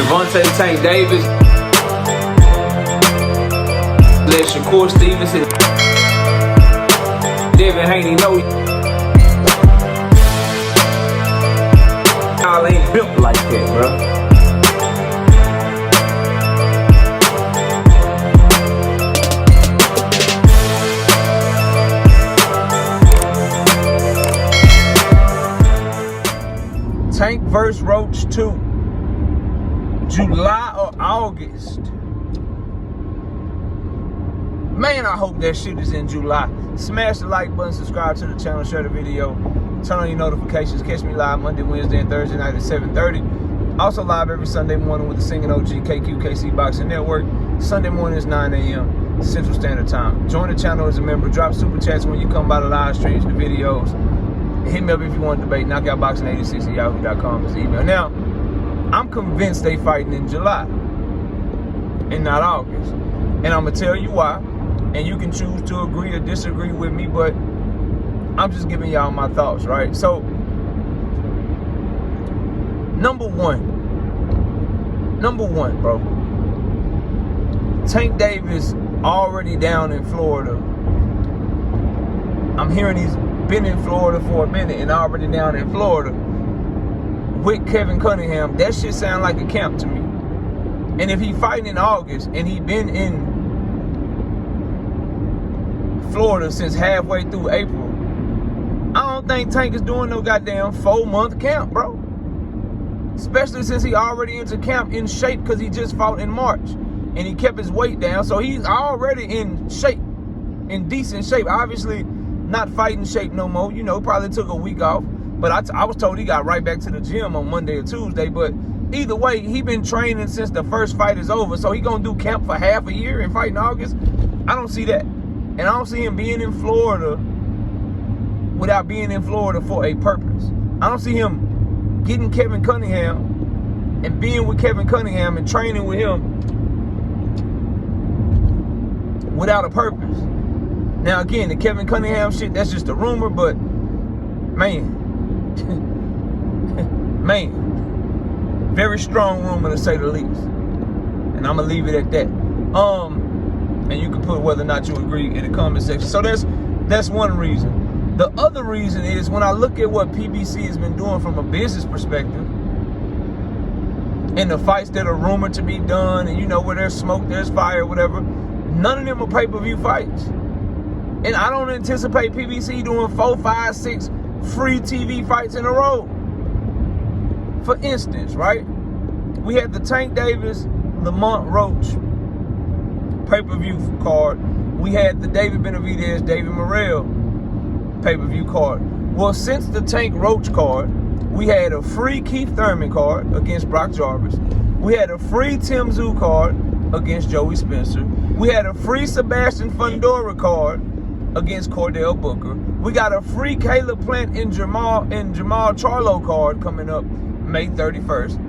Gervonta Tank Davis. Let Shakur Stevenson. Devin Haney know y'all ain't built like that, bro. Tank vs. Roach 2, July or August? Man, I hope that shit is in July. Smash the like button, subscribe to the channel, share the video, turn on your notifications. Catch me live Monday, Wednesday, and Thursday night at 7:30. Also live every Sunday morning with the Singing OG KQKC Boxing Network. Sunday morning is 9 a.m. Central Standard Time. Join the channel as a member. Drop super chats when you come by the live streams, the videos. Hit me up if you want to debate. Knockoutboxing86 at yahoo.com is the email. Now, I'm convinced they fighting in July and not August. And I'm going to tell you why. And you can choose to agree or disagree with me, but I'm just giving y'all my thoughts, right? So, number one, bro. Tank Davis already down in Florida. I'm hearing he's been in Florida for a minute and already down in Florida with Kevin Cunningham. That shit sound like a camp to me. And if he fighting in August and he been in Florida since halfway through April, I don't think Tank is doing no goddamn 4-month camp, bro. Especially since he already into camp in shape because he just fought in March and he kept his weight down. So he's already in shape, in decent shape. Obviously not fighting shape no more, you know, probably took a week off. But I was told he got right back to the gym on Monday or Tuesday. But either way, he been training since the first fight is over. So he gonna do camp for half a year and fight in August? I don't see that. And I don't see him being in Florida without being in Florida for a purpose. I don't see him getting Kevin Cunningham and being with Kevin Cunningham and training with him without a purpose. Now, again, the Kevin Cunningham shit, that's just a rumor, but man, man, very strong rumor to say the least. And I'm going to leave it at that. And you can put whether or not you agree in the comment section. So that's one reason. The other reason is when I look at what PBC has been doing from a business perspective and the fights that are rumored to be done, and you know, where there's smoke, there's fire, whatever, none of them are pay-per-view fights. And I don't anticipate PBC doing 4, 5, 6 free TV fights in a row. For instance, right? We had the Tank Davis, Lamont Roach pay-per-view card. We had the David Benavidez, David Morrell pay-per-view card. Well, since the Tank Roach card, we had a free Keith Thurman card against Brock Jarvis. We had a free Tim Tszyu card against Joey Spencer. We had a free Sebastian Fundora card against Cordell Booker. We got a free Caleb Plant and Jamal Charlo card coming up May 31st.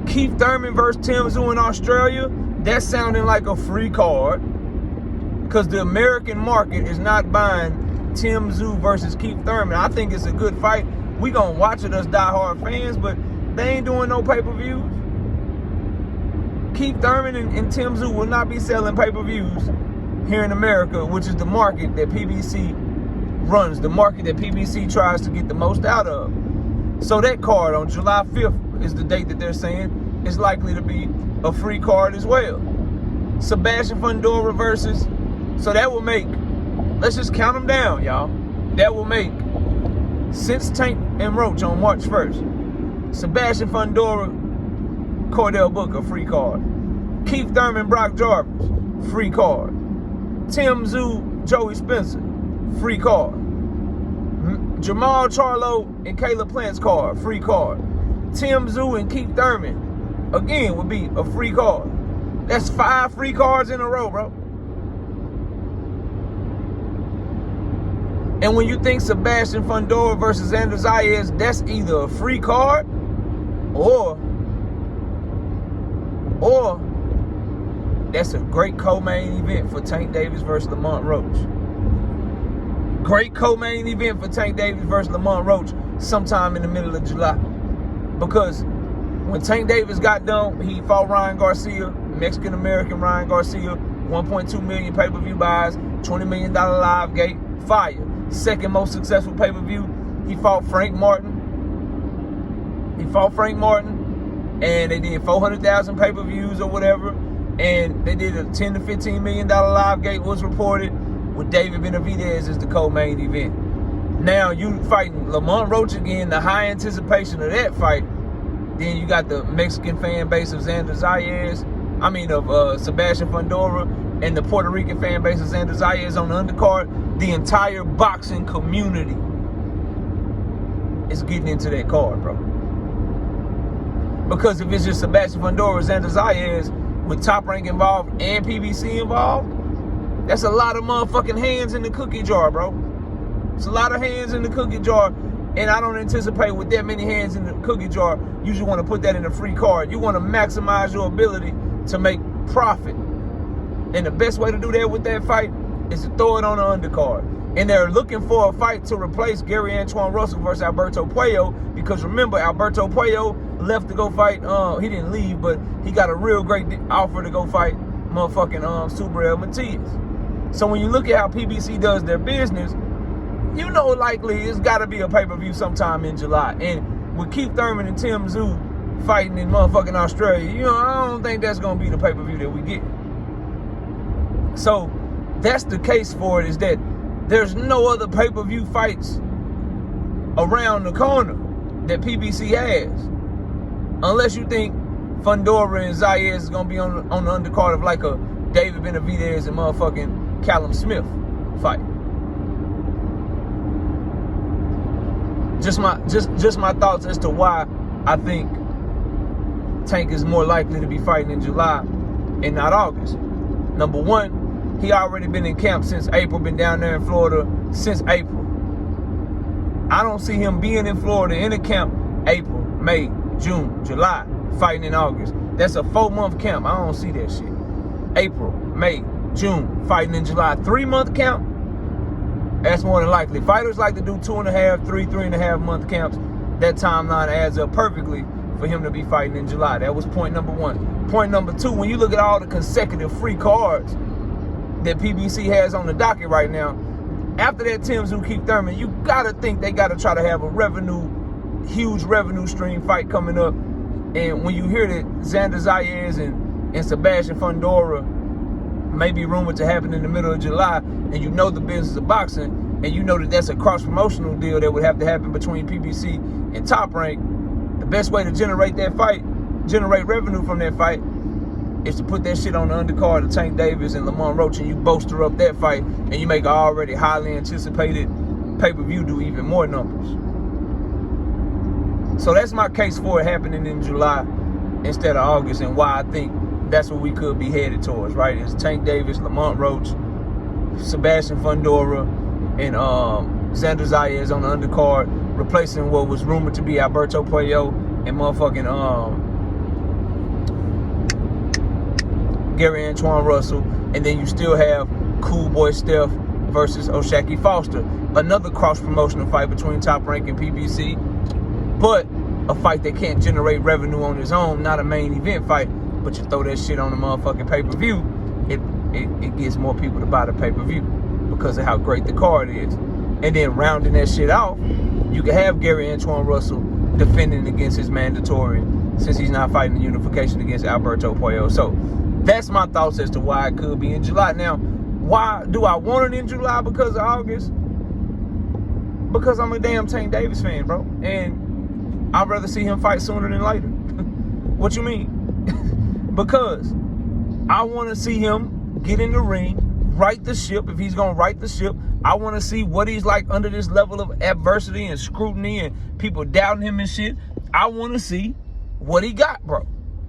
Keith Thurman versus Tim Tszyu in Australia, that's sounding like a free card because the American market is not buying Tim Tszyu versus Keith Thurman. I think it's a good fight. We gonna watch it as diehard fans, but they ain't doing no pay-per-views. Keith Thurman and Tim Tszyu will not be selling pay-per-views here in America, which is the market that PBC runs, the market that PBC tries to get the most out of. So that card on July 5th is the date that they're saying is likely to be a free card as well. Sebastian Fundora versus, so that will make, let's just count them down, y'all. That will make, since Tank and Roach on March 1st, Sebastian Fundora, Cordell Booker, free card. Keith Thurman, Brock Jarvis, free card. Tim Tszyu, Joey Spencer, free card. Jamal Charlo and Caleb Plant's card, free card. Tim Tszyu and Keith Thurman, again, would be a free card. That's 5 free cards in a row, bro. And when you think Sebastian Fundora versus Andrew Zayas, that's either a free card or that's a great co-main event for Tank Davis versus Lamont Roach. Great co-main event for Tank Davis versus Lamont Roach sometime in the middle of July. Because When Tank Davis got done, he fought Ryan Garcia, Mexican-American Ryan Garcia, 1.2 million pay-per-view buys, $20 million live gate, fire. Second most successful pay-per-view, he fought Frank Martin. And they did 400,000 pay-per-views or whatever. And they did a $10 to $15 million live gate was reported with David Benavidez as the co-main event. Now you fighting Lamont Roach again, the high anticipation of that fight. Then you got the Mexican fan base of Sebastian Fundora, and the Puerto Rican fan base of Xander Zayas on the undercard. The entire boxing community is getting into that card, bro. Because if it's just Sebastian Fundora, Xander Zayas, with Top Rank involved and PBC involved, that's a lot of motherfucking hands in the cookie jar, bro. It's a lot of hands in the cookie jar, and I don't anticipate with that many hands in the cookie jar, you just want to put that in a free card. You want to maximize your ability to make profit. And the best way to do that with that fight is to throw it on the undercard. And they're looking for a fight to replace Gary Antoine Russell versus Alberto Puello, because remember, Alberto Puello left to go fight, he didn't leave, but he got a real great offer to go fight motherfucking Subriel Matias. So when you look at how PBC does their business, you know likely it's got to be a pay-per-view sometime in July. And with Keith Thurman and Tim Tszyu fighting in motherfucking Australia, you know, I don't think that's going to be the pay-per-view that we get. So that's the case for it, is that there's no other pay-per-view fights around the corner that PBC has. Unless you think Fundora and Zayas is going to be on the undercard of like a David Benavidez and motherfucking Callum Smith fight. Just my thoughts as to why I think Tank is more likely to be fighting in July and not August. Number one, he already been in camp since April, been down there in Florida since April. I don't see him being in Florida in a camp April, May, June, July, fighting in August. That's a 4-month camp. I don't see that shit. April, May, June, fighting in July. 3-month camp? That's more than likely. Fighters like to do 2.5, 3.5 month camps. That timeline adds up perfectly for him to be fighting in July. That was point number one. Point number two, when you look at all the consecutive free cards that PBC has on the docket right now, after that Tim Tszyu Keith Thurman, you gotta think they gotta try to have a huge revenue stream fight coming up. And when you hear that Xander Zayas and Sebastian Fundora may be rumored to happen in the middle of July, and you know the business of boxing, and you know that that's a cross-promotional deal that would have to happen between PBC and Top Rank, the best way to generate that fight, generate revenue from that fight, is to put that shit on the undercard of Tank Davis and Lamont Roach, and you bolster up that fight, and you make an already highly anticipated pay-per-view do even more numbers. So that's my case for it happening in July instead of August, and why I think that's what we could be headed towards, right? It's Tank Davis, Lamont Roach, Sebastian Fundora, and Xander Zayas on the undercard, replacing what was rumored to be Alberto Puello and motherfucking Gary Antoine Russell. And then you still have Cool Boy Steph versus O'Shaquie Foster. Another cross-promotional fight between Top Rank and PBC, but a fight that can't generate revenue on its own, not a main event fight. But you throw that shit on the motherfucking pay-per-view, it gets more people to buy the pay-per-view because of how great the card is. And then rounding that shit off, you can have Gary Antoine Russell defending against his mandatory, since he's not fighting the unification against Alberto Puello. So that's my thoughts as to why it could be in July. Now, why do I want it in July because of August? Because I'm a damn Tank Davis fan, bro. And I'd rather see him fight sooner than later. What you mean? Because I want to see him get in the ring, right the ship. If he's going to right the ship, I want to see what he's like under this level of adversity and scrutiny and people doubting him and shit. I want to see what he got, bro.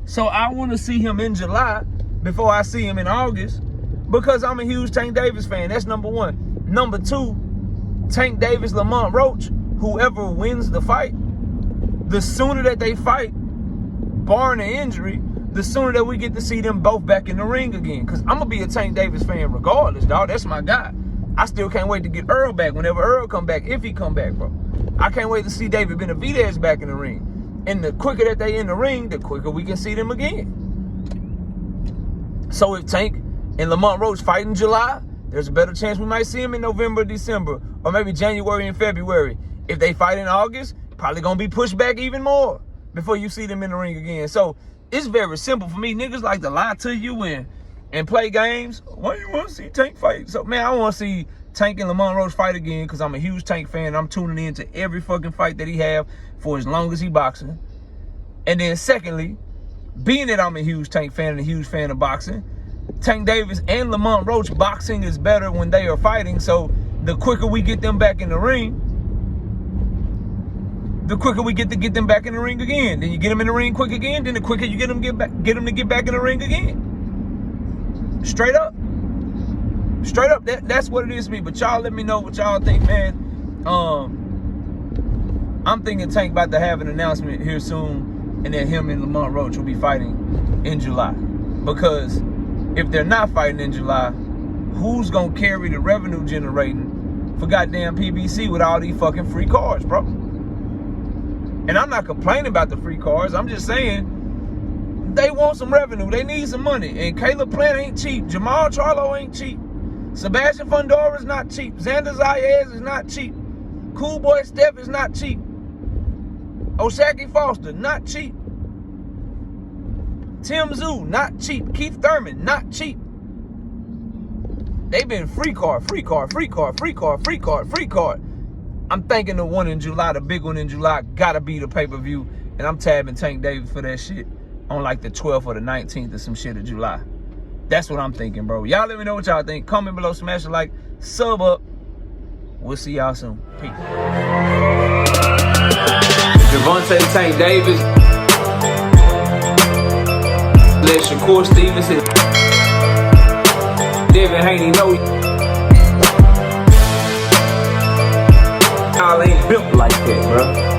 So I want to see him in July before I see him in August, because I'm a huge Tank Davis fan. That's number one. Number two, Tank Davis, Lamont Roach, whoever wins the fight, the sooner that they fight, barring an injury, the sooner that we get to see them both back in the ring again. Because I'm going to be a Tank Davis fan regardless, dog. That's my guy. I still can't wait to get Earl back whenever Earl come back, if he come back, bro. I can't wait to see David Benavidez back in the ring. And the quicker that they in the ring, the quicker we can see them again. So if Tank and Lamont Roach fight in July, there's a better chance we might see them in November, December, or maybe January and February. If they fight in August, probably gonna be pushed back even more before you see them in the ring again. So it's very simple for me. Niggas like to lie to you and play games. Why you want to see Tank fight? So man, I want to see Tank and Lamont Roach fight again because I'm a huge Tank fan. I'm tuning in to every fucking fight that he have for as long as he boxing. And then secondly, being that I'm a huge Tank fan and a huge fan of boxing, Tank Davis and Lamont Roach boxing is better when they are fighting. So the quicker we get them back in the ring, the quicker we get them back in the ring again. Then you get them in the ring quick again. Then the quicker you get them to get back in the ring again. Straight up. Straight up. That's what it is to me. But y'all let me know what y'all think, man. I'm thinking Tank about to have an announcement here soon, and then him and Lamont Roach will be fighting in July. Because if they're not fighting in July, who's gonna carry the revenue generating for goddamn PBC with all these fucking free cards, bro? And I'm not complaining about the free cards. I'm just saying they want some revenue. They need some money. And Caleb Plant ain't cheap. Jamal Charlo ain't cheap. Sebastian Fundora is not cheap. Xander Zayas is not cheap. Cool Boy Steph is not cheap. Oshaki Foster, not cheap. Tim Zoo, not cheap. Keith Thurman, not cheap. They've been free card. I'm thinking the one in July, the big one in July, gotta be the pay-per-view. And I'm tabbing Tank Davis for that shit on like the 12th or the 19th or some shit of July. That's what I'm thinking, bro. Y'all let me know what y'all think. Comment below, smash a like, sub up. We'll see y'all soon. Peace. Gervonta Tank Davis. Let Shakur Stevenson. Devin Haney know y'all ain't built like that, bro.